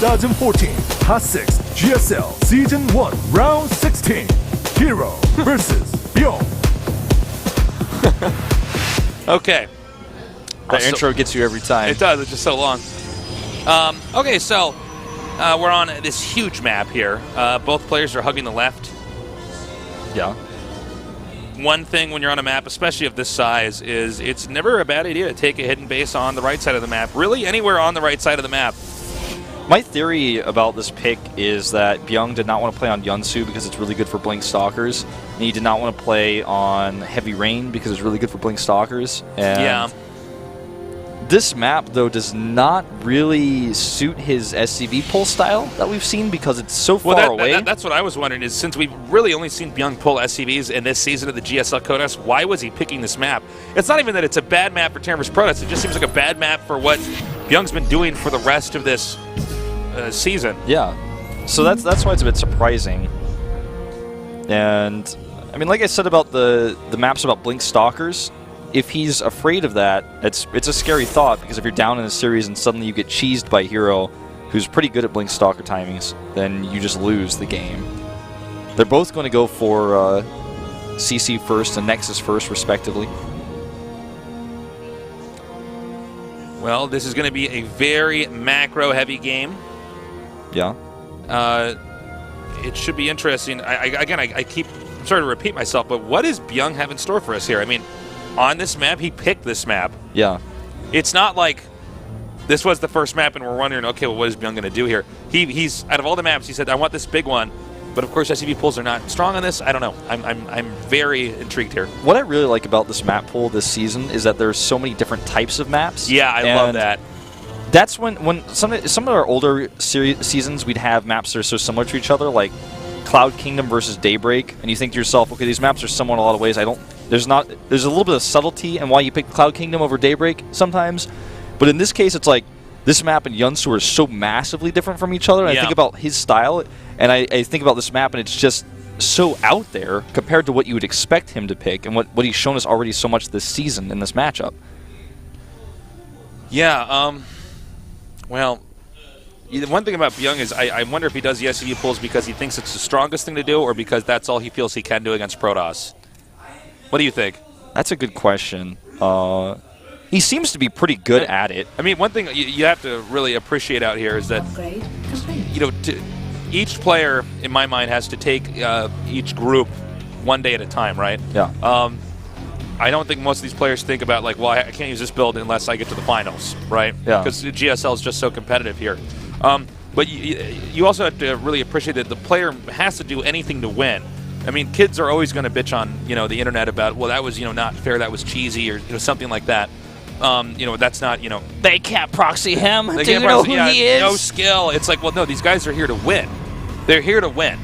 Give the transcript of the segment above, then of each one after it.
2014 Hot 6 GSL Season 1 Round 16 Hero versus Bbyong. Okay. The intro gets you every time. It does. It's just so long. Okay, so we're on this huge map here. Both players are hugging the left. Yeah. One thing when you're on a map, especially of this size, is it's never a bad idea to take a hidden base on the right side of the map. Really, anywhere on the right side of the map. My theory about this pick is that Bbyong did not want to play on Yunsu because it's really good for Blink Stalkers. And he did not want to play on Heavy Rain because it's really good for Blink Stalkers. And yeah. This map, though, does not really suit his SCV pull style that we've seen because it's so far away. That's what I was wondering, is since we've really only seen Bbyong pull SCVs in this season of the GSL Code S, why was he picking this map? It's not even that it's a bad map for Terran vs. Protoss, it just seems like a bad map for what Byung's been doing for the rest of this season. Yeah. So that's why it's a bit surprising. And, I mean, like I said about the maps about Blink Stalkers, if he's afraid of that, it's a scary thought, because if you're down in a series and suddenly you get cheesed by a hero who's pretty good at Blink Stalker timings, then you just lose the game. They're both going to go for CC first and Nexus first, respectively. Well, this is going to be a very macro-heavy game. Yeah. It should be interesting. I keep sorry to repeat myself, but what does Bbyong have in store for us here? I mean, on this map, he picked this map. Yeah. It's not like this was the first map and we're wondering, okay, well, what is Bbyong going to do here? He's out of all the maps, he said, I want this big one. But of course, SCV pulls are not strong on this. I don't know. I'm very intrigued here. What I really like about this map pool this season is that there's so many different types of maps. Yeah, I love that. That's when some of our older seasons, we'd have maps that are so similar to each other, like Cloud Kingdom versus Daybreak, and you think to yourself, okay, these maps are similar in a lot of ways. There's a little bit of subtlety in why you pick Cloud Kingdom over Daybreak sometimes, but in this case, it's like this map and Yunsu are so massively different from each other. And I think about his style, and I think about this map, and it's just so out there compared to what you would expect him to pick, and what he's shown us already so much this season in this matchup. Yeah. Well, the one thing about Bbyong is I wonder if he does the SCV pulls because he thinks it's the strongest thing to do, or because that's all he feels he can do against Protoss. What do you think? That's a good question. He seems to be pretty good at it. I mean, one thing you have to really appreciate out here is that, you know, each player, in my mind, has to take each group one day at a time, right? Yeah. I don't think most of these players think about, like, well, I can't use this build unless I get to the finals, right? Yeah. Because GSL is just so competitive here. But you also have to really appreciate that the player has to do anything to win. I mean, kids are always going to bitch on, you know, the internet about, well, that was, you know, not fair, that was cheesy, or, you know, something like that. You know, that's not, you know, they can't proxy him. They Do you know who he is? No skill. It's like, well, no, these guys are here to win. They're here to win.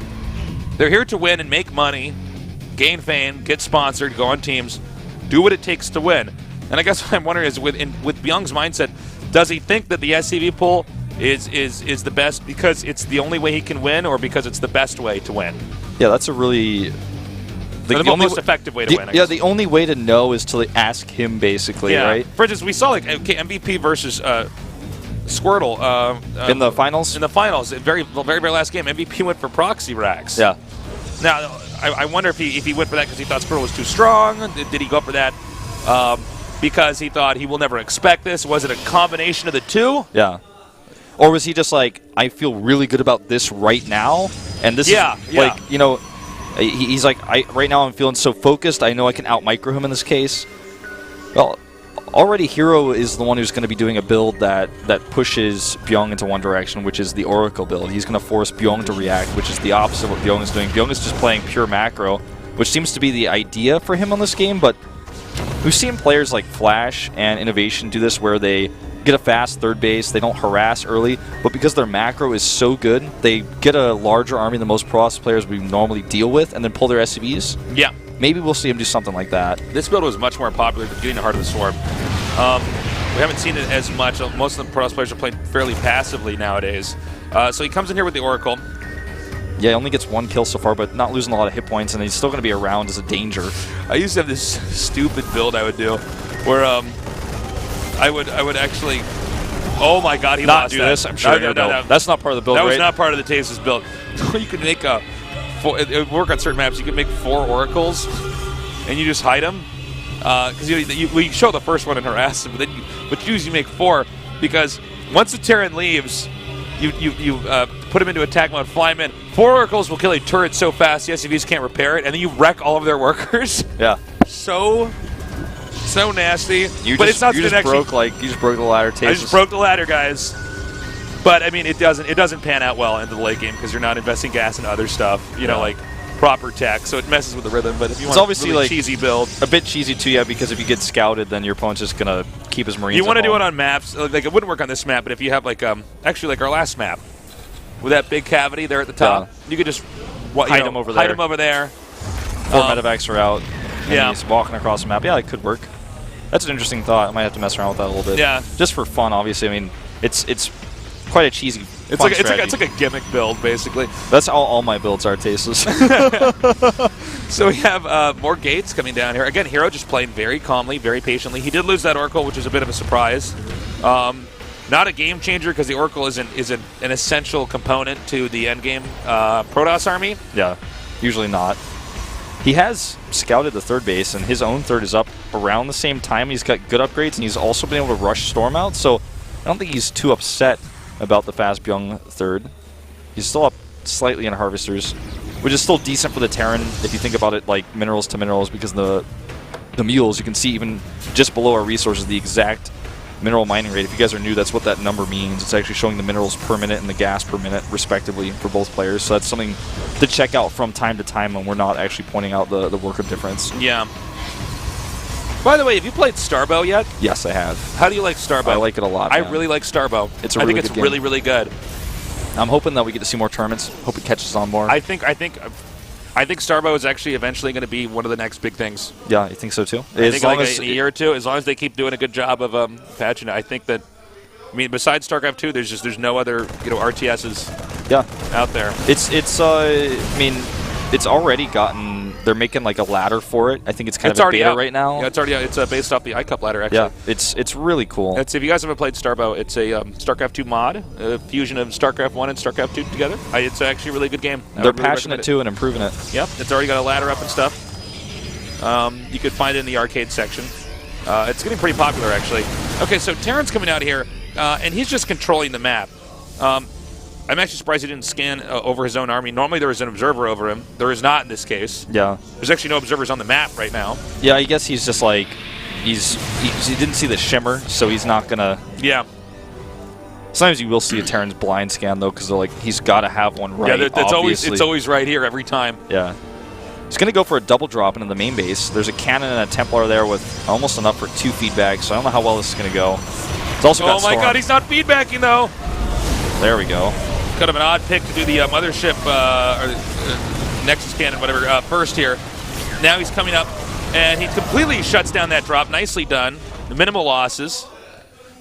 They're here to win and make money, gain fame, get sponsored, go on teams, do what it takes to win. And I guess what I'm wondering is, with Byung's mindset, does he think that the SCV pull is the best because it's the only way he can win, or because it's the best way to win? Yeah, that's a really... the most effective way to win, I guess. Yeah, the only way to know is to ask him, basically, right? For instance, we saw, like, MVP versus Squirtle. In the finals? In the finals, the very last game, MVP went for proxy racks. Yeah. Now, I wonder if he went for that because he thought Squirtle was too strong. Did he go for that because he thought he will never expect this? Was it a combination of the two? Yeah. Or was he just like, I feel really good about this right now, and this is, like, you know, he's like, right now I'm feeling so focused, I know I can out-micro him in this case. Well, already Hero is the one who's going to be doing a build that pushes Bbyong into one direction, which is the Oracle build. He's going to force Bbyong to react, which is the opposite of what Bbyong is doing. Bbyong is just playing pure macro, which seems to be the idea for him on this game, but we've seen players like Flash and Innovation do this, where they get a fast third base, they don't harass early, but because their macro is so good, they get a larger army than most Protoss players we normally deal with, and then pull their SCVs. Yeah. Maybe we'll see him do something like that. This build was much more popular than getting the Heart of the Swarm. We haven't seen it as much. Most of the Protoss players are playing fairly passively nowadays. So he comes in here with the Oracle. Yeah, he only gets one kill so far, but not losing a lot of hit points, and he's still going to be around as a danger. I used to have this stupid build I would do, where I would actually Oh my God, he not lost do that. this. I'm sure. No. That's not part of the build. That was right? not part of the Tasis build. You could make it would work on certain maps. You could make 4 oracles, and you just hide them. Because we show the first one and harass him, but then but usually make 4 because once the Terran leaves, you put him into attack mode, fly him in. 4 oracles will kill a turret so fast the SCVs can't repair it, and then you wreck all of their workers. Yeah. So nasty. You but just, it's not you just broke the ladder. I just broke the ladder, guys. But I mean, it doesn't pan out well into the late game because you're not investing gas in other stuff. You know, like proper tech, so it messes with the rhythm. But if you want obviously a really like cheesy build, a bit cheesy too, yeah, because if you get scouted, then your opponent's just gonna keep his Marines. You want to do home. it on maps like it wouldn't work on this map, but if you have like actually like our last map with that big cavity there at the top, you could just hide him over there. Hide him over there. 4 medevacs are out. And he's walking across the map. Yeah, it could work. That's an interesting thought. I might have to mess around with that a little bit. Yeah, just for fun, obviously. I mean, it's quite a cheesy. It's like a gimmick build, basically. That's all my builds are, Tasteless. So we have more gates coming down here. Again, Hero just playing very calmly, very patiently. He did lose that Oracle, which is a bit of a surprise. Not a game changer because the Oracle is an essential component to the endgame Protoss army. Yeah, usually not. He has scouted the 3rd base, and his own 3rd is up around the same time. He's got good upgrades, and he's also been able to rush Storm out, so I don't think he's too upset about the fast Bbyong 3rd. He's still up slightly in Harvesters, which is still decent for the Terran if you think about it like minerals to minerals, because the mules, you can see even just below our resources the exact mineral mining rate. If you guys are new, that's what that number means. It's actually showing the minerals per minute and the gas per minute, respectively, for both players. So that's something to check out from time to time when we're not actually pointing out the worker difference. Yeah. By the way, have you played Starbow yet? Yes, I have. How do you like Starbow? I like it a lot. I really like Starbow. I think it's really, really good. I'm hoping that we get to see more tournaments. Hope it catches on more. I think Starbow is actually eventually going to be one of the next big things. Yeah, you think so too? I think like in a year or two, as long as they keep doing a good job of patching it, I think that. I mean, besides StarCraft II, there's no other RTSs. Out there. I mean, it's already gotten. They're making like a ladder for it. I think it's kind of a beta right now. Yeah, it's already out. It's based off the iCup ladder, actually. Yeah, it's really cool. If you guys haven't played Starbow, it's a StarCraft II mod, a fusion of StarCraft 1 and StarCraft 2 together. It's actually a really good game. They're passionate too and improving it. Yep, it's already got a ladder up and stuff. You could find it in the arcade section. It's getting pretty popular, actually. Okay, so Terran's coming out here, and he's just controlling the map. I'm actually surprised he didn't scan over his own army. Normally there is an observer over him. There is not in this case. Yeah. There's actually no observers on the map right now. Yeah, I guess he's just like, he didn't see the shimmer, so he's not going to... Yeah. Sometimes you will see a Terran's blind scan, though, because they're like, he's got to have one right, yeah, it's always right here every time. Yeah. He's going to go for a double drop into the main base. There's a cannon and a Templar there with almost enough for 2 feedbacks, so I don't know how well this is going to go. It's also got Storm. God, he's not feedbacking, though. There we go. Kind of an odd pick to do the mothership or Nexus cannon, whatever, first here. Now he's coming up, and he completely shuts down that drop. Nicely done. The minimal losses.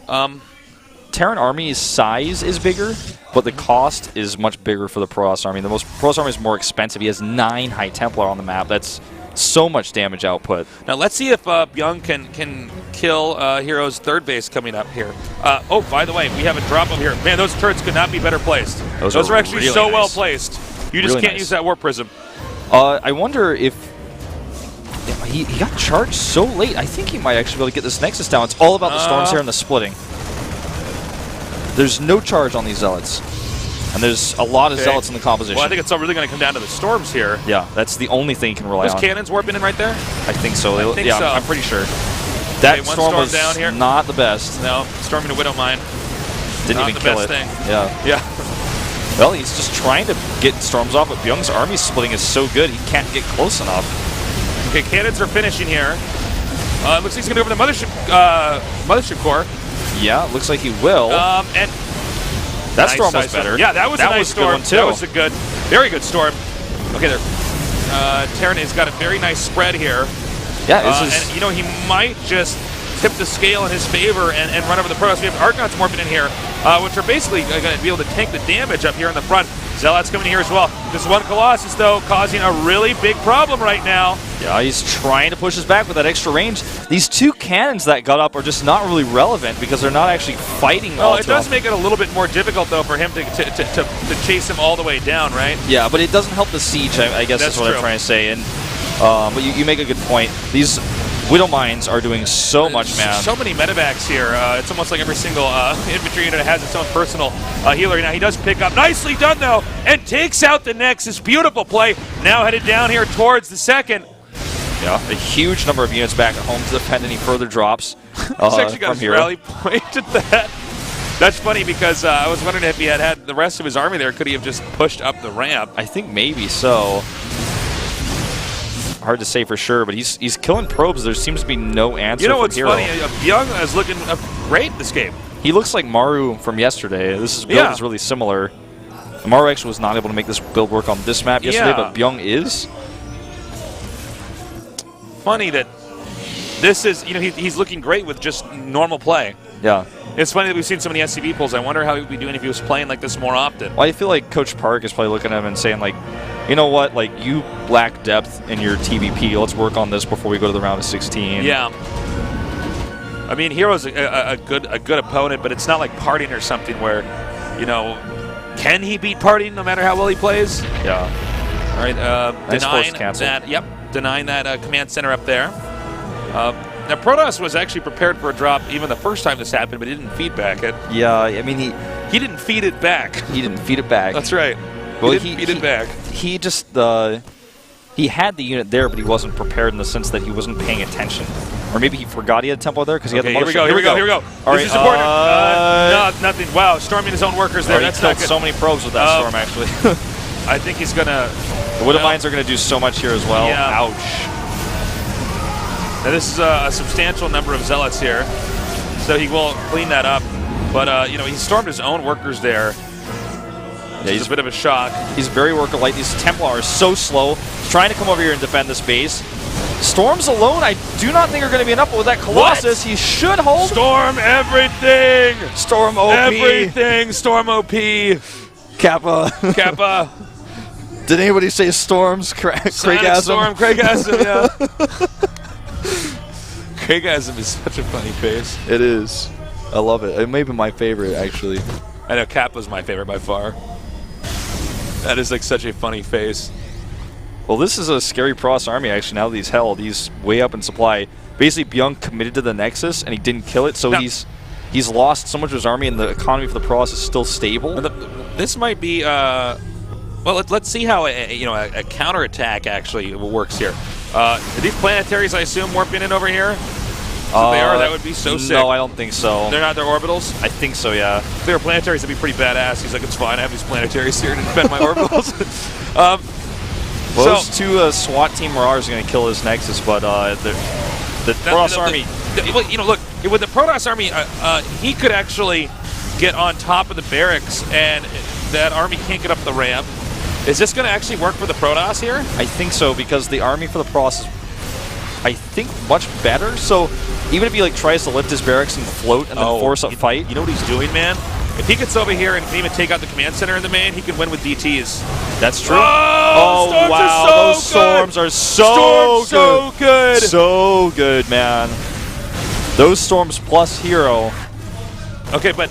Terran Army's size is bigger, but the cost is much bigger for the Protoss Army. The Protoss Army is more expensive. He has 9 High Templar on the map. That's so much damage output. Now let's see if Bbyong can kill Hero's 3rd base coming up here. Oh, by the way, we have a drop over here. Man, those turrets could not be better placed. Those are actually really so nice. Well placed. You just can't use that Warp Prism. I wonder if he got charged so late. I think he might actually be able to get this Nexus down. It's all about the storms here and the splitting. There's no charge on these Zealots. And there's a lot of Zealots in the composition. Well, I think it's really going to come down to the storms here. Yeah, that's the only thing you can rely on. Those cannons warping in right there? I think so. I'm pretty sure. That storm was down here. Not the best. No, storming a Widow Mine. Didn't even kill it. Yeah. Well, he's just trying to get storms off, but Bbyong's army splitting is so good, he can't get close enough. Okay, cannons are finishing here. Looks like he's going to go for the mothership core. Yeah, looks like he will. And that storm was better. Yeah, that was a nice storm. That was a very good storm. Okay, there. Terran has got a very nice spread here. Yeah, and he might just tip the scale in his favor and run over the Protoss. We have Argonauts morphing in here, which are basically going to be able to tank the damage up here in the front. Zealot's coming here as well. This one Colossus, though, causing a really big problem right now. Yeah, he's trying to push us back with that extra range. These 2 cannons that got up are just not really relevant because they're not actually fighting well. Well, it does make it a little bit more difficult, though, for him to chase him all the way down, right? Yeah, but it doesn't help the siege, I guess That's is what true. I'm trying to say. And but you make a good point. These Widow Mines are doing so much, man. So many medevacs here. It's almost like every single infantry unit has its own personal healer. Now he does pick up. Nicely done, though, and takes out the Nexus. Beautiful play. Now headed down here towards the second. Yeah, a huge number of units back at home to defend any further drops. He's actually got from his rally point at that. That's funny because I was wondering if he had the rest of his army there, could he have just pushed up the ramp? I think maybe so. Hard to say for sure, but he's killing probes. There seems to be no answer. You know from what's Hero. funny? Bbyong is looking great this game. He looks like Maru from yesterday. This build is really similar. Maru actually was not able to make this build work on this map yesterday, but Bbyong is. Funny that this is, he's looking great with just normal play. Yeah. It's funny that we've seen so many SCV pulls. I wonder how he would be doing if he was playing like this more often. Well, I feel like Coach Park is probably looking at him and saying, like, you know what, like, you lack depth in your TVP. Let's work on this before we go to the round of 16. Yeah. I mean, Hero's a good opponent, but it's not like Parting or something where, can he beat Parting no matter how well he plays? Yeah. All right, Nice denying force cancel. that. Denying that command center up there. Now, Protoss was actually prepared for a drop even the first time this happened, but he didn't feedback it. Yeah, I mean, he didn't feed it back. He didn't feed it back. That's right. Well, he didn't feed it back. He just he had the unit there, but he wasn't prepared in the sense that he wasn't paying attention, or maybe he forgot he had tempo there because he had the mothership. Here we go. All this is important. No, nothing. Wow, storming his own workers there. That's not good. So many probes with that storm, actually. I think he's gonna. The Widow Mines are gonna do so much here as well. Yeah. Ouch. Now this is a substantial number of zealots here, so he will clean that up. But he stormed his own workers there. Yeah, he's a bit of a shock. He's very worker light. These Templars are so slow. He's trying to come over here and defend this base. Storms alone, I do not think are going to be enough. But with that Colossus, he should hold. Storm everything. Storm OP. Everything. Storm OP. Kappa. Kappa. Did anybody say storms? Craigasm. Storm. Craigasm. Yeah. Craigasm is such a funny face. It is. I love it. It may be my favorite, actually. I know Kappa's my favorite by far. That is like such a funny face. Well, this is a scary Protoss army, actually, now that he's held. He's way up in supply. Basically, Bbyong committed to the Nexus, and he didn't kill it, so he's lost so much of his army, and the economy for the Protoss is still stable. This might be... well, let's see how a counterattack actually works here. Are these planetaries, I assume, warping in over here? So they are. That would be so sick. No, I don't think so. They're not their orbitals? I think so, yeah. If they were planetaries, that'd be pretty badass. He's like, it's fine. I have these planetaries here to defend my orbitals. Well, those two SWAT team Marauders are going to kill this Nexus, but the Protoss army... look, with the Protoss army, he could actually get on top of the barracks, and that army can't get up the ramp. Is this going to actually work for the Protoss here? I think so, because the army for the Protoss is, I think, much better. So even if he tries to lift his barracks and float and then force a fight. You know what he's doing, man? If he gets over here and can even take out the command center in the main, he can win with DTs. That's true. Oh, wow, those storms are so good. So good, man. Those storms plus Hero. Okay, but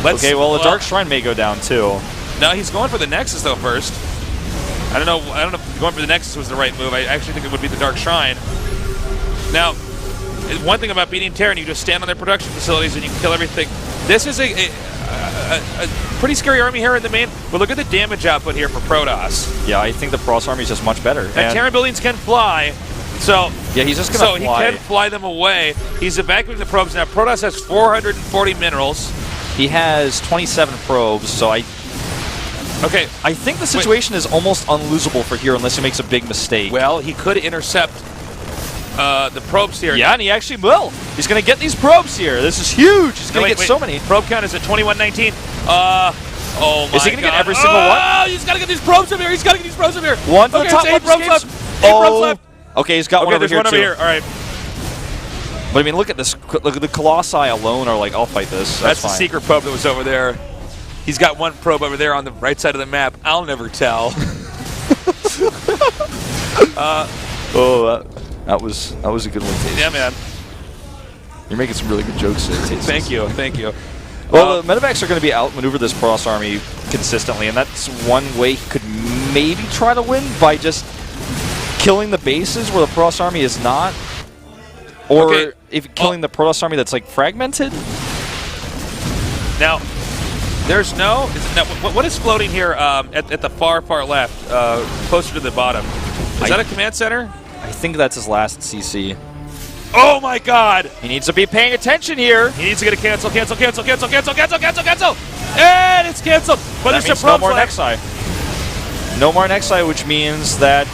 let's... Okay, well, the Dark Shrine may go down, too. No, he's going for the Nexus, though, first. I don't know if going for the Nexus was the right move. I actually think it would be the Dark Shrine. Now, one thing about beating Terran, you just stand on their production facilities and you can kill everything. This is a pretty scary army here in the main, but look at the damage output here for Protoss. Yeah, I think the Protoss army is just much better. And Terran buildings can fly, so yeah, he's just going to fly. He can fly them away. He's evacuating the probes. Now, Protoss has 440 minerals. He has 27 probes, so I think the situation is almost unlosable for Hero unless he makes a big mistake. Well, he could intercept the probes here. Yeah, and he actually will. He's going to get these probes here. This is huge. He's going to get so many. Probe count is at 2119. Oh my Is he going to get every single one? Oh, he's got to get these probes up here. He's got to get these probes up here. One to the top. 8 probes left. 8 probes left. Okay, he's got one over there's here, one over here. All right. But I mean, look at this. Look at the Colossi alone are like, I'll fight this. That's the secret probe that was over there. He's got one probe over there on the right side of the map. I'll never tell. That was a good one, Taste. Yeah, man. You're making some really good jokes today, Taste. Thank you. Well, the medevacs are going to be outmaneuver this Protoss army consistently, and that's one way he could maybe try to win by just killing the bases where the Protoss army is not, or if killing the Protoss army that's like fragmented. Now, there's no. What is floating here at the far left, closer to the bottom? Is that a command center? I think that's his last CC. Oh my God! He needs to be paying attention here. He needs to get a cancel, and it's canceled. But That there's means some no more flag. Nexi. No more Nexi, which means that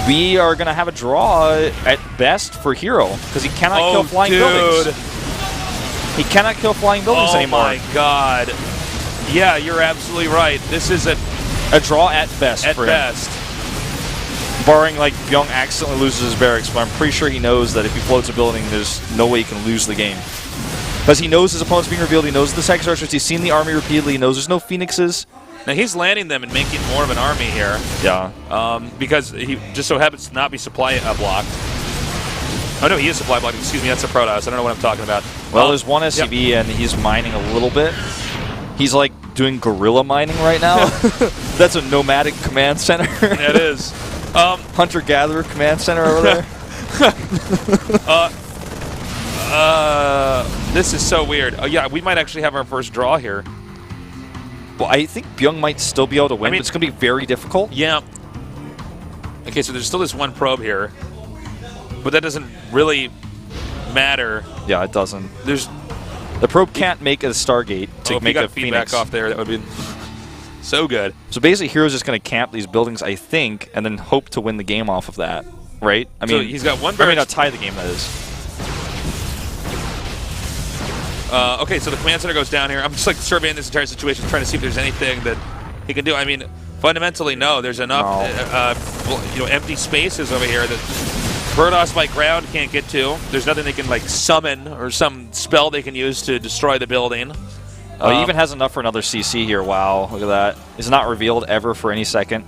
we are going to have a draw at best for Hero because he cannot kill flying buildings. He cannot kill flying buildings anymore. Oh my God! Yeah, you're absolutely right. This is a draw at best for him. Barring like Bbyong accidentally loses his barracks, but I'm pretty sure he knows that if he floats a building, there's no way he can lose the game. Because he knows his opponent's being revealed, he knows the second structures, he's seen the army repeatedly, he knows there's no phoenixes. Now he's landing them and making more of an army here. Yeah. Because he just so happens to not be supply blocked. Oh no, he is supply blocked. Excuse me, that's a Protoss. I don't know what I'm talking about. Well, there's one SCV and he's mining a little bit. He's like doing guerrilla mining right now. That's a nomadic command center. Yeah, it is. Hunter-gatherer command center over there. This is so weird. Oh yeah, we might actually have our first draw here. Well, I think Bbyong might still be able to win, but it's going to be very difficult. Yeah. Okay, so there's still this one probe here, but that doesn't really matter. Yeah, it doesn't. The probe can't make a Stargate to make a feedback Phoenix. off there. That would be so good. So basically, Hero's just going to camp these buildings, I think, and then hope to win the game off of that, right? I mean, so he's got one. I mean, not tie the game. That is. Okay, so the command center goes down here. I'm just like surveying this entire situation, trying to see if there's anything that he can do. I mean, fundamentally, no. There's enough, empty spaces over here that Protoss by ground can't get to. There's nothing they can like summon or some spell they can use to destroy the building. He even has enough for another CC here. Wow, look at that. It's not revealed ever for any second,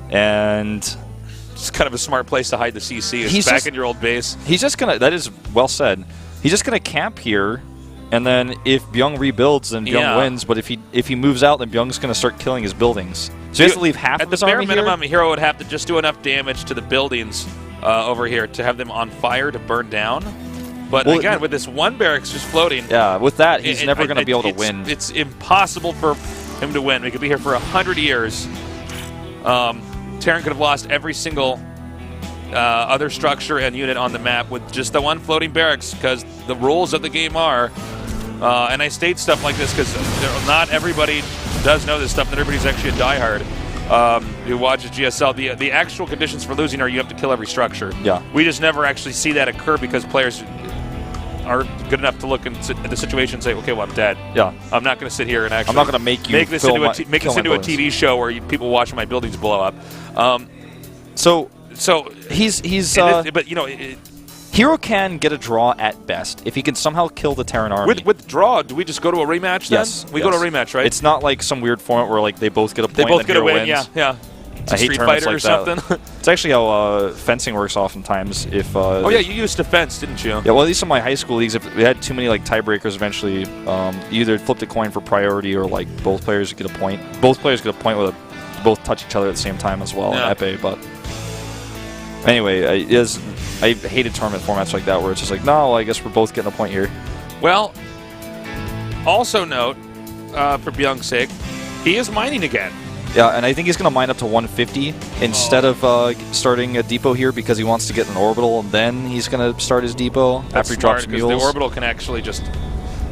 and it's kind of a smart place to hide the CC. It's back in your old base. He's just gonna. That is well said. He's just gonna camp here. And then if Bbyong rebuilds, then Bbyong wins. But if he moves out, then Byung's going to start killing his buildings. So he has to leave half of his army here? At the bare minimum, Hero would have to just do enough damage to the buildings over here to have them on fire to burn down. But again, with this one barracks just floating... Yeah, with that, he's never going to be able to win. It's impossible for him to win. We could be here for 100 years. Terran could have lost every single other structure and unit on the map with just the one floating barracks because the rules of the game are... and I state stuff like this because not everybody does know this stuff. Not everybody's actually a diehard who watches GSL. The actual conditions for losing are you have to kill every structure. Yeah. We just never actually see that occur because players are good enough to look at the situation and say, okay, well, I'm dead. Yeah. I'm not going to sit here and actually... I'm not going to make this into a TV show where people watching my buildings blow up. So he's but you know... Hero can get a draw at best if he can somehow kill the Terran army. With draw, do we just go to a rematch then? Yes. We go to a rematch, right? It's not like some weird format where like they both get a point. They both get a win, wins. yeah. I hate Street tournaments Fighter like or something. It's actually how fencing works oftentimes. If oh yeah, you used defense, didn't you? Yeah, well at least in my high school leagues, if we had too many like tiebreakers, eventually you either flipped a coin for priority or like both players get a point. Both players get a point with both touch each other at the same time as well in Epee, but. Anyway, I hated tournament formats like that where it's just like, no, I guess we're both getting a point here. Well, also note, for Bbyong's sake, he is mining again. Yeah, and I think he's going to mine up to 150 instead of starting a depot here because he wants to get an orbital, and then he's going to start his depot after he drops mules. The orbital can actually just...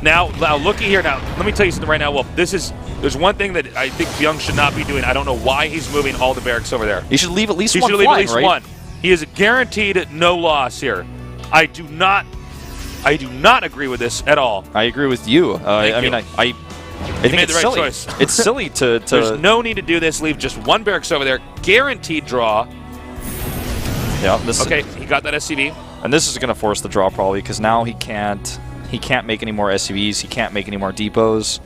Now, looky here. Now, let me tell you something right now, Wolf. There's one thing that I think Bbyong should not be doing. I don't know why he's moving all the barracks over there. He should leave at least one He should leave at least right? one. He is guaranteed no loss here. I do not agree with this at all. I agree with you. I think it's silly. Choice. It's silly to... There's no need to do this. Leave just one barracks over there. Guaranteed draw. Yeah. Okay, he got that SCV. And this is going to force the draw probably because now he can't make any more SCVs. He can't make any more depots.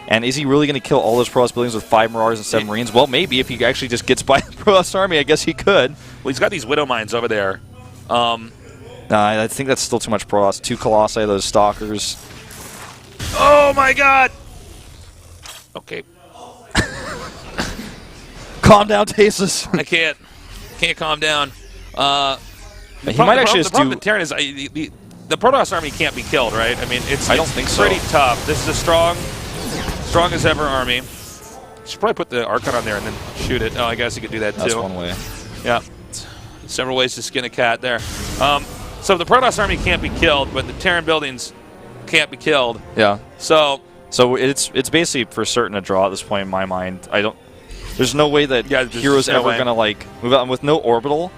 And is he really going to kill all those Protoss buildings with 5 Marauders and 7 Marines? Well, maybe if he actually just gets by the Protoss army, I guess he could. Well, he's got these Widow Mines over there. I think that's still too much Protoss. 2 Colossi, those Stalkers. Oh my god! Okay. Calm down, Tasis. I can't calm down. He might actually just the problem with Terran is the Protoss army can't be killed, right? I mean, it's pretty tough. This is a strong as ever army. Should probably put the Archon on there and then shoot it. Oh, I guess you could do that too. That's one way. Yeah. Several ways to skin a cat there. So the Protoss army can't be killed, but the Terran buildings can't be killed. Yeah. So it's basically for certain a draw at this point in my mind. There's no way that Hero's ever gonna like move out with no orbital.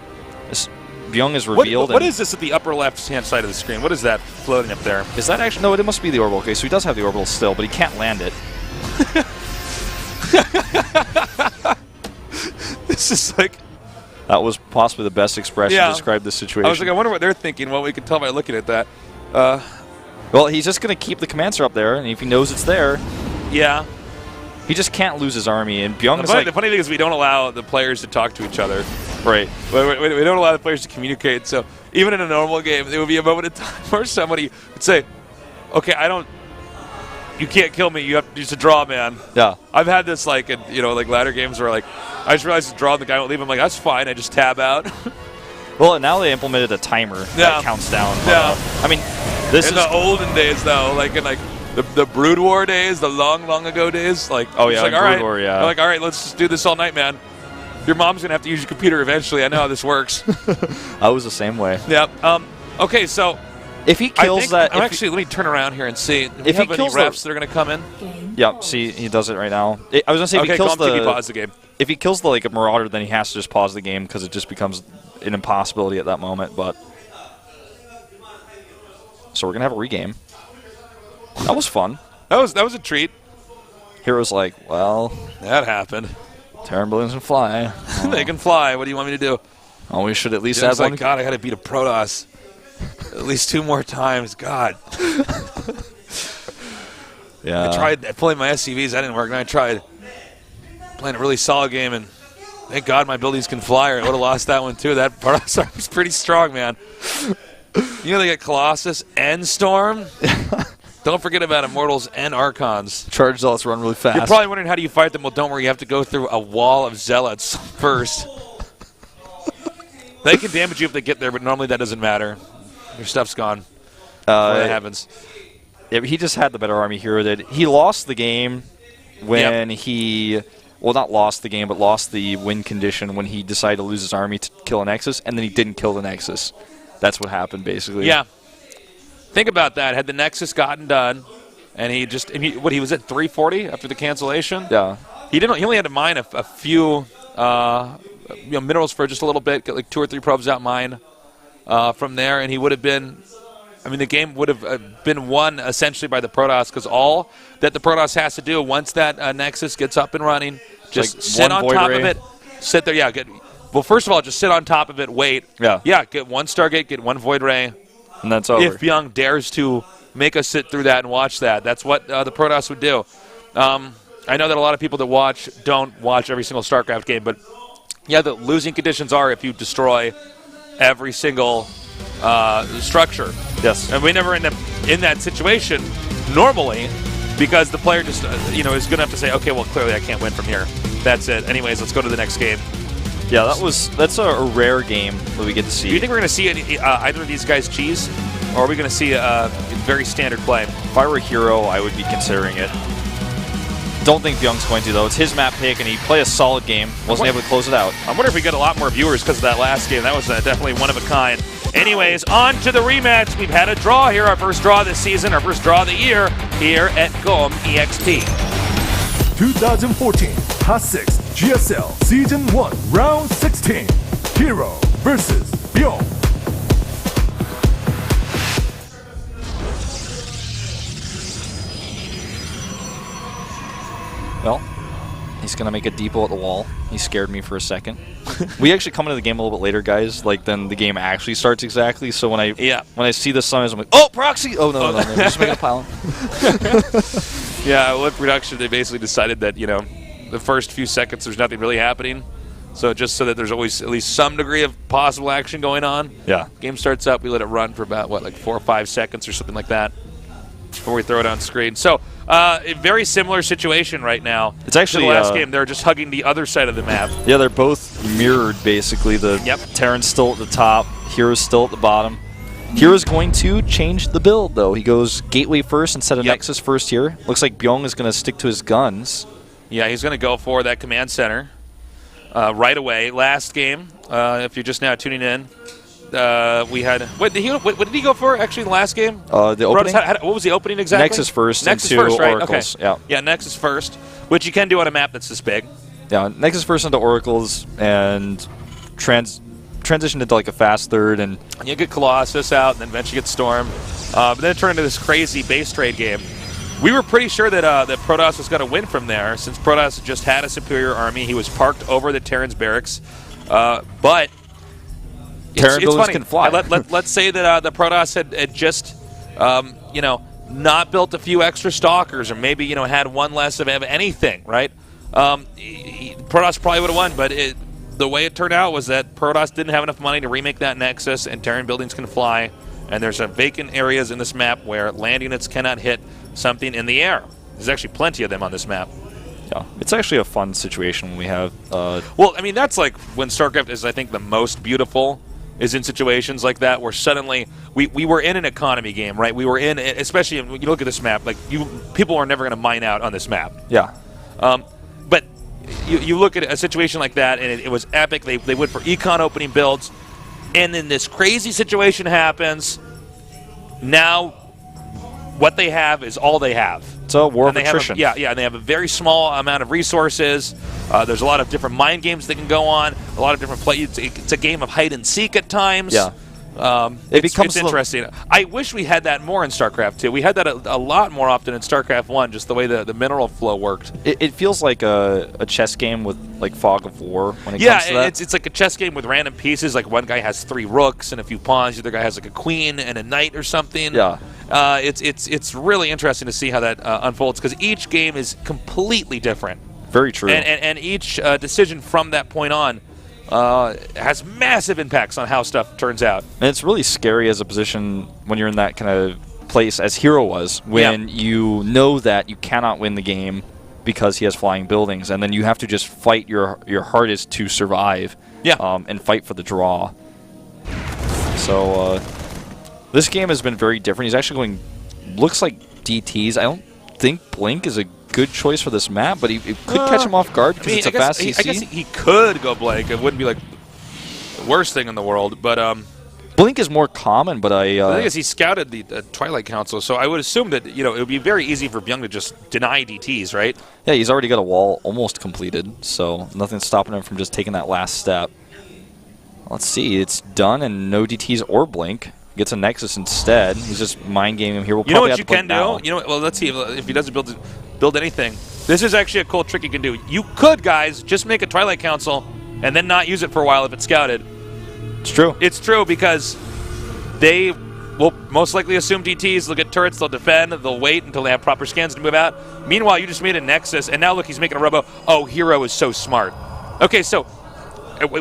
Bbyong is revealed. What is this at the upper left-hand side of the screen? What is that floating up there? Is that actually? No, it must be the orbital. Okay, so he does have the orbital still, but he can't land it. This is like... That was possibly the best expression to describe this situation. I was like, I wonder what they're thinking. Well, we can tell by looking at that. Well, he's just going to keep the command center up there, and if he knows it's there... Yeah. He just can't lose his army, and Bbyong is like... The funny thing is we don't allow the players to talk to each other. Right. We don't allow the players to communicate, so even in a normal game, there would be a moment in time where somebody would say, okay, you can't kill me, you have to use a draw, man. Yeah. I've had this, like, in, like ladder games where, like, I just realized to draw and the guy won't leave. I'm like, that's fine, I just tab out. Well, now they implemented a timer that counts down. Yeah. I mean, this in the olden days, though, like in, like, the Brood War days, the long ago days, like, oh yeah, like, Brood all right, War, yeah. I'm like, all right, let's just do this all night, man. Your mom's gonna have to use your computer eventually. I know how this works. I was the same way. Yeah. Okay, so if he kills let me turn around here and see. Do we have any refs that are gonna come in? Yep. See, he does it right now. I was gonna say if he kills pause the game. If he kills the Marauder, then he has to just pause the game because it just becomes an impossibility at that moment. But so we're gonna have a regame. That was fun. That was a treat. Hero's like, well, that happened. Terran buildings can fly. They can fly. What do you want me to do? Oh, we should at least have one. God, I got to beat a Protoss at least 2 more times. God. Yeah. I tried pulling my SCVs. That didn't work. And I tried playing a really solid game, and thank God my buildings can fly, or I would have lost that one too. That Protoss army is pretty strong, man. You know they get Colossus and Storm. Don't forget about Immortals and Archons. Charge Zealots run really fast. You're probably wondering, how do you fight them? Well, don't worry. You have to go through a wall of Zealots first. They can damage you if they get there, but normally that doesn't matter. Your stuff's gone before that happens. Yeah, he just had the better army. Hero did. He lost the game when he... Well, not lost the game, but lost the win condition when he decided to lose his army to kill a Nexus, and then he didn't kill the Nexus. That's what happened, basically. Yeah. Think about that. Had the Nexus gotten done, and he was at 340 after the cancellation? Yeah. He only had to mine a few minerals for just a little bit, get like 2 or 3 probes out mine from there, and he would have been... I mean, the game would have been won essentially by the Protoss, because all that the Protoss has to do once that Nexus gets up and running, just sit on top of it. Sit there, well, first of all, just sit on top of it, wait. Yeah, get 1 Stargate, get 1 Void Ray. And that's over. If Bbyong dares to make us sit through that and watch that, that's what the Protoss would do. I know that a lot of people that watch don't watch every single StarCraft game, but yeah, the losing conditions are if you destroy every single structure. Yes. And we never end up in that situation normally, because the player just is going to have to say, okay, well, clearly I can't win from here. That's it. Anyways, let's go to the next game. Yeah, that's a rare game that we get to see. Do you think we're going to see either of these guys cheese, or are we going to see a very standard play? If I were a Hero, I would be considering it. Don't think Bbyong's going to, though. It's his map pick, and he played a solid game. Wasn't able to close it out. I wonder if we get a lot more viewers because of that last game. That was definitely one of a kind. Anyways, on to the rematch. We've had a draw here, our first draw this season, our first draw of the year here at GOMTV. 2014 Hot 6 GSL Season 1 Round 16. Hero versus Bbyong. Well, he's going to make a depot at the wall. He scared me for a second. We actually come into the game a little bit later, guys. Like, then the game actually starts exactly. So when I see the summons, I'm like, oh, proxy! Oh, no, I'm just making a pylon. Yeah, with production, they basically decided that, you know, the first few seconds there's nothing really happening. So just so that there's always at least some degree of possible action going on. Yeah. Game starts up, we let it run for about, what, like 4 or 5 seconds or something like that before we throw it on screen. So a very similar situation right now. It's actually to the last game. They're just hugging the other side of the map. Yeah, they're both mirrored, basically. The Terran's still at the top. Hero's still at the bottom. Hero's going to change the build, though. He goes Gateway first instead of Nexus first here. Looks like Bbyong is going to stick to his guns. Yeah, he's going to go for that command center right away. Last game, if you're just now tuning in, we had what did he go for actually in the last game? The opening. What was the opening exactly? Nexus first. Nexus into first, right? Oracles. Okay. Yeah, Nexus first, which you can do on a map that's this big. Yeah, Nexus first into Oracles and transitioned into like a fast third, and you get Colossus out, and then eventually get Storm. But then it turned into this crazy base trade game. We were pretty sure that that Protoss was going to win from there, since Protoss just had a superior army. He was parked over the Terran's barracks, but Terran buildings can fly. Let's say that the Protoss had just, you know, not built a few extra stalkers, or maybe, you know, had one less of anything, right? Protoss probably would have won, but the way it turned out was that Protoss didn't have enough money to remake that Nexus, and Terran buildings can fly, and there's some vacant areas in this map where land units cannot hit something in the air. There's actually plenty of them on this map. Yeah, it's actually a fun situation when we have... well, I mean, that's like when StarCraft is, I think, the most beautiful, is in situations like that where suddenly we were in an economy game, right? We were in, especially when you look at this map, like people are never going to mine out on this map. Yeah. But you look at a situation like that, and it was epic. They went for econ opening builds, and then this crazy situation happens. Now, what they have is all they have. It's a war of attrition. And they have a very small amount of resources. There's a lot of different mind games that can go on. A lot of different play. It's a game of hide and seek at times. Yeah. It's interesting. I wish we had that more in StarCraft 2. We had that a lot more often in StarCraft 1, just the way the mineral flow worked. It feels like a chess game with like Fog of War when it comes to that. It's like a chess game with random pieces. Like one guy has 3 rooks and a few pawns. The other guy has like a queen and a knight or something. Yeah. It's really interesting to see how that unfolds, because each game is completely different. Very true. And each decision from that point on has massive impacts on how stuff turns out. And it's really scary as a position when you're in that kind of place as Hero was, when you know that you cannot win the game because he has flying buildings, and then you have to just fight your hardest to survive and fight for the draw. So this game has been very different. He's actually going, looks like DTs. I don't think Blink is a good choice for this map, but he could catch him off guard because it's a fast CC. I guess he could go Blink. It wouldn't be like the worst thing in the world, but Blink is more common. But the thing is, he scouted the Twilight Council, so I would assume that, you know, it would be very easy for Bbyong to just deny DTs, right? Yeah, he's already got a wall almost completed, so nothing's stopping him from just taking that last step. Let's see, it's done, and no DTs or Blink. Gets a Nexus instead. He's just mind gaming him here. We'll you know probably what have you to can do? You know what, well, let's see if he doesn't build anything. This is actually a cool trick you can do. You could, guys, just make a Twilight Council and then not use it for a while if it's scouted. It's true. It's true, because they will most likely assume DTs. They'll get turrets. They'll defend. They'll wait until they have proper scans to move out. Meanwhile, you just made a Nexus, and now look, he's making a Robo. Oh, Hero is so smart. Okay, so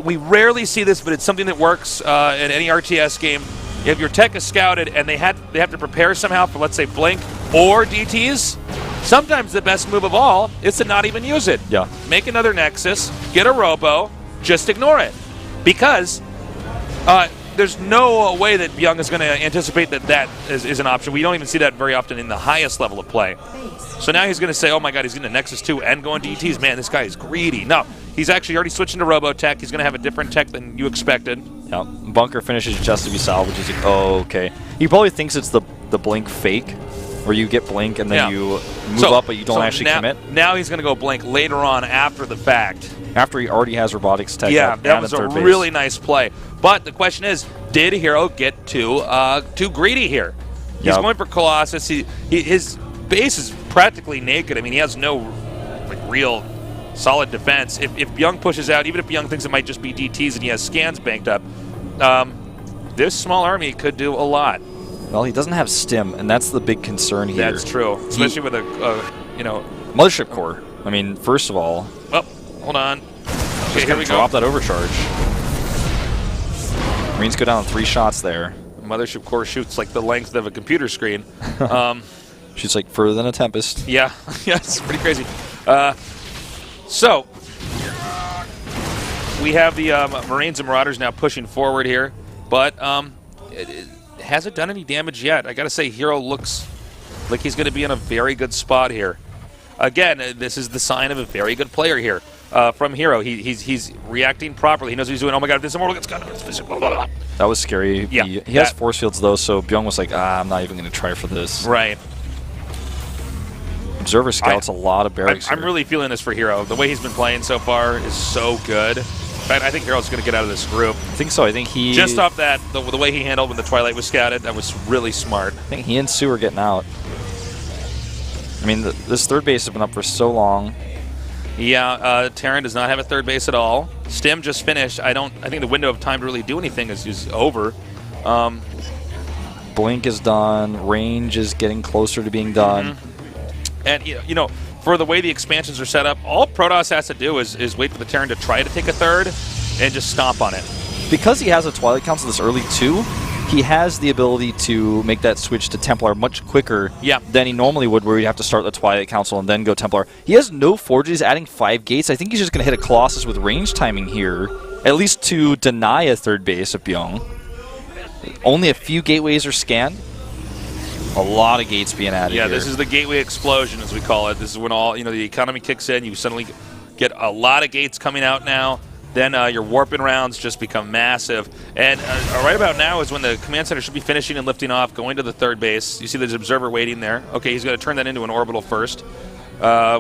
we rarely see this, but it's something that works in any RTS game. If your tech is scouted and they have to prepare somehow for, let's say, Blink or DTs, sometimes the best move of all is to not even use it. Yeah. Make another Nexus, get a Robo, just ignore it. Because there's no way that Bbyong is going to anticipate that is an option. We don't even see that very often in the highest level of play. So now he's going to say, oh my god, he's getting a Nexus 2 and going DTs. Man, this guy is greedy. No, he's actually already switching to Robo Tech. He's going to have a different tech than you expected. Yeah, Bunker finishes just to be salvaged. He's like, oh, okay. He probably thinks it's the Blink fake, where you get Blink and then you move up, but you don't actually commit. Now he's going to go Blink later on after the fact. After he already has Robotics Tech. Yeah, that was a really nice play. But the question is, did Hero get too greedy here? He's going for Colossus. His base is practically naked. I mean, he has no real solid defense. If Bbyong pushes out, even if Bbyong thinks it might just be DTs and he has scans banked up, this small army could do a lot. Well, he doesn't have Stim, and that's the big concern here. That's true, especially with a you know. Mothership core. I mean, first of all. Oh, hold on. Okay, here we go. Drop that overcharge. Marines go down 3 shots there. Mothership core shoots like the length of a computer screen. Shoots like further than a Tempest. Yeah, yeah, it's pretty crazy. So we have the Marines and Marauders now pushing forward here, but it hasn't done any damage yet. I got to say, Hero looks like he's going to be in a very good spot here. Again, this is the sign of a very good player here from Hero. He's reacting properly. He knows what he's doing. Oh my God, if this Immortal gets cut, it's physical. That was scary. Yeah, he has force fields though, so Bbyong was like, I'm not even going to try for this. Right. Observer scouts a lot of barracks. I'm really feeling this for Hero. The way he's been playing so far is so good. In fact, I think Hero's going to get out of this group. I think so. I think he... Just off that, the way he handled when the Twilight was scouted, that was really smart. I think he and Sue are getting out. I mean, this third base has been up for so long. Yeah, Terran does not have a third base at all. Stim just finished. I think the window of time to really do anything is over. Blink is done. Range is getting closer to being done. And, you know, for the way the expansions are set up, all Protoss has to do is wait for the Terran to try to take a third and just stomp on it. Because he has a Twilight Council this early, too, he has the ability to make that switch to Templar much quicker than he normally would, where he'd have to start the Twilight Council and then go Templar. He has no forges, adding 5 gates. I think he's just going to hit a Colossus with range timing here, at least to deny a third base of Bbyong. Only a few gateways are scanned. A lot of gates being added here. This is the gateway explosion, as we call it. This is when all, you know, the economy kicks in. You suddenly get a lot of gates coming out now. Then your warping rounds just become massive. And right about now is when the command center should be finishing and lifting off, going to the third base. You see there's an observer waiting there. Okay, he's going to turn that into an orbital first,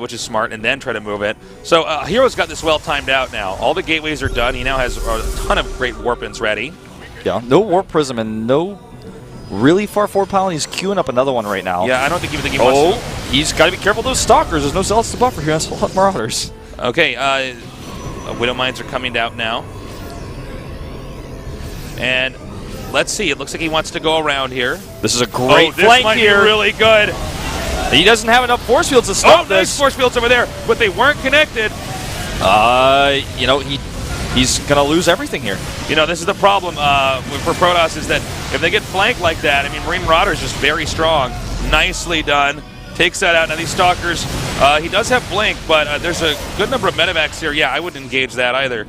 which is smart, and then try to move it. So Hero's got this well timed out now. All the gateways are done. He now has a ton of great warp-ins ready. Yeah, no warp prism and no really far forward pile. He's queuing up another one right now. Yeah, I don't think he wants to. He's got to be careful of those stalkers. There's no zealots to buffer here. That's a lot of Marauders. Okay, Widow Mines are coming out now. And let's see. It looks like he wants to go around here. This is a great flank might here. Be really good. He doesn't have enough force fields to stop this. Nice force fields over there, but they weren't connected. You know, he's going to lose everything here. You know, this is the problem for Protoss, is that if they get flanked like that, I mean, Marine Marauder is just very strong. Nicely done. Takes that out. Now these Stalkers, he does have Blink, but there's a good number of medevacs here. Yeah, I wouldn't engage that either.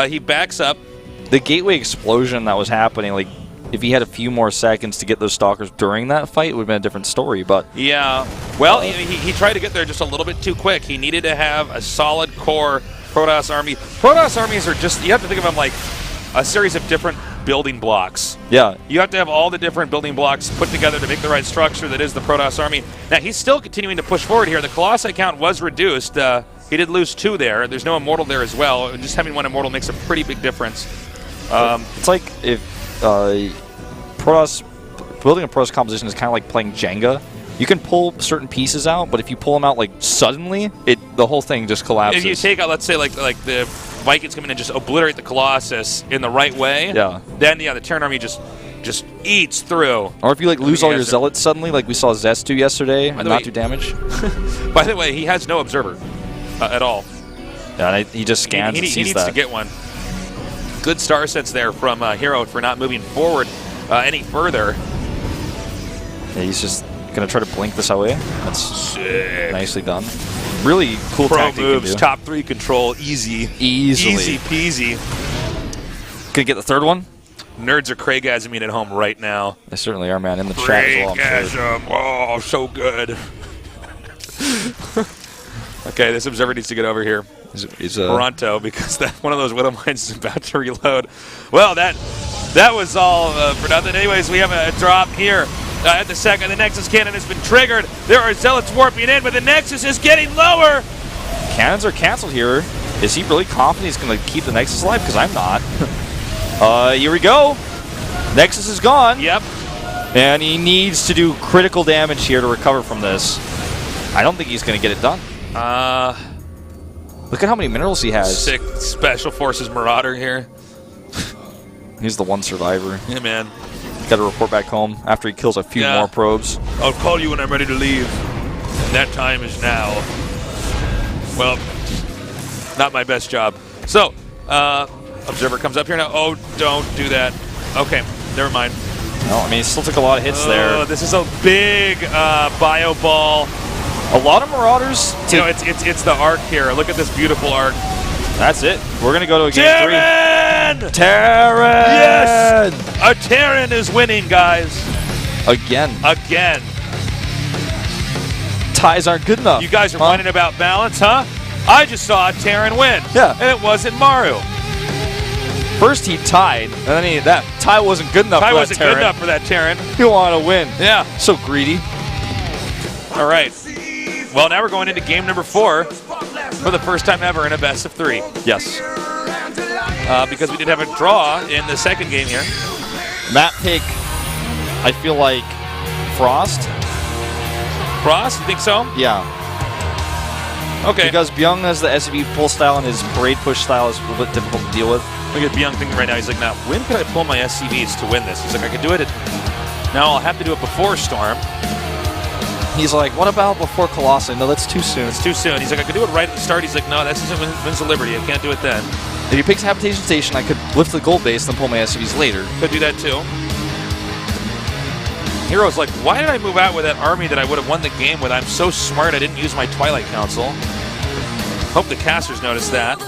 He backs up. The gateway explosion that was happening, like, if he had a few more seconds to get those Stalkers during that fight, it would have been a different story, but... Yeah. Well, he tried to get there just a little bit too quick. He needed to have a solid core Protoss army. Protoss armies are just, you have to think of them like a series of different building blocks. Yeah. You have to have all the different building blocks put together to make the right structure that is the Protoss army. Now, he's still continuing to push forward here. The Colossi count was reduced. He did lose 2 there. There's no Immortal there as well. Just having 1 Immortal makes a pretty big difference. It's like if Protoss, building a Protoss composition is kind of like playing Jenga. You can pull certain pieces out, but if you pull them out like suddenly, the whole thing just collapses. If you take out, let's say, like the Vikings come in and just obliterate the Colossus in the right way, then the Terran army just eats through. Or if you like lose all your zealots suddenly, like we saw Zest do yesterday, and not do damage. By the way, he has no observer at all. Yeah, and he just scans and sees he needs to get one. Good star sets there from Hero for not moving forward any further. Yeah, he's just going to try to blink this away. That's sick. Nicely done. Really cool tactic moves, top 3 control, easily. Easy peasy. Gonna get the third one? Nerds are Craigasming at home right now. They certainly are, man. In the chat as well, I'm sure. Oh, so good. Okay, this observer needs to get over here. Toronto, because one of those Widow Mines is about to reload. Well, that was all for nothing. Anyways, we have a drop here. At the second, the Nexus cannon has been triggered. There are Zealots warping in, but the Nexus is getting lower. Cannons are canceled here. Is he really confident he's going to keep the Nexus alive? Because I'm not. Here we go. Nexus is gone. Yep. And he needs to do critical damage here to recover from this. I don't think he's going to get it done. Look at how many minerals he has. Sick Special Forces Marauder here. He's the one survivor. Yeah, man. Got to report back home after he kills a few more probes. I'll call you when I'm ready to leave. That time is now. Well, not my best job. So, Observer comes up here now. Oh, don't do that. Okay, never mind. No, I mean, he still took a lot of hits there. This is a big bio ball. A lot of Marauders. You know, it's the arc here. Look at this beautiful arc. That's it. We're going to go to a game Terran! 3. Terran! Yes! A Terran is winning, guys. Again. Ties aren't good enough. You guys are whining about balance, huh? I just saw a Terran win. Yeah. And it wasn't Maru. First he tied, and then that tie wasn't good enough for that wasn't Terran. good enough for that Terran. He wanted to win. Yeah. So greedy. All right. Well, now we're going into game number 4 for the first time ever in a best of 3. Yes. Because we did have a draw in the second game here. Map pick, I feel like Frost. Frost, you think so? Yeah. Okay. Because Bbyong has the SCV pull style and his parade push style is a little bit difficult to deal with. Look at Bbyong thinking right now. He's like, now, when could I pull my SCVs to win this? He's like, I could do it now I'll have to do it before Storm. He's like, what about before Colossi? No, that's too soon. It's too soon. He's like, I could do it right at the start. He's like, no, that's just Winds of Liberty. I can't do it then. If he picks Habitation Station, I could lift the gold base and then pull my SCVs later. Could do that too. Hero's like, why did I move out with that army that I would have won the game with? I'm so smart I didn't use my Twilight Council. Hope the casters noticed that.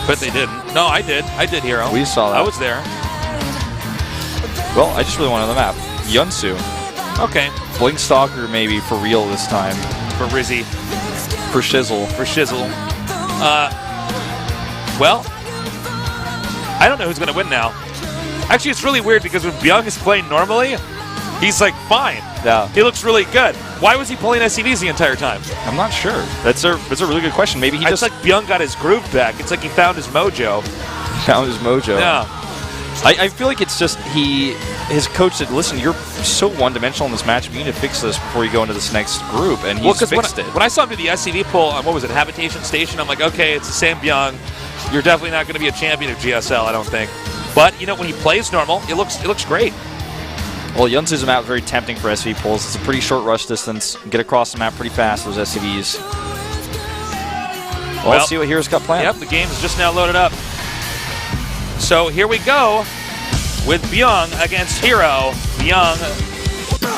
But they didn't. No, I did. I did, Hero. We saw that. I was there. Well, I just really wanted the map. Yunsu. Okay. Blink Stalker maybe for real this time. For Rizzy. For Shizzle. For Shizzle. Well, I don't know who's going to win now. Actually, it's really weird because when Bbyong is playing normally, he's like fine. Yeah. He looks really good. Why was he pulling SCVs the entire time? I'm not sure. That's a really good question. Maybe he It's like Bbyong got his groove back. It's like he found his mojo. Found his mojo. Yeah. I feel like it's just his coach said, listen, you're so one-dimensional in this match. You need to fix this before you go into this next group, and he's fixed it. When I saw him do the SCV pull on, what was it, Habitation Station, I'm like, okay, it's the same Bbyong. You're definitely not going to be a champion of GSL, I don't think. But, you know, when he plays normal, it looks great. Well, Yunsu's map very tempting for SCV pulls. It's a pretty short rush distance. Get across the map pretty fast, those SCVs. Well, let's see what Hero's got planned. Yep, the game is just now loaded up. So here we go with Bbyong against Hero. Bbyong,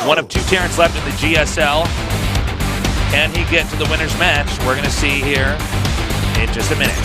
one of 2 Terrans left in the GSL. Can he get to the winner's match? We're going to see here in just a minute.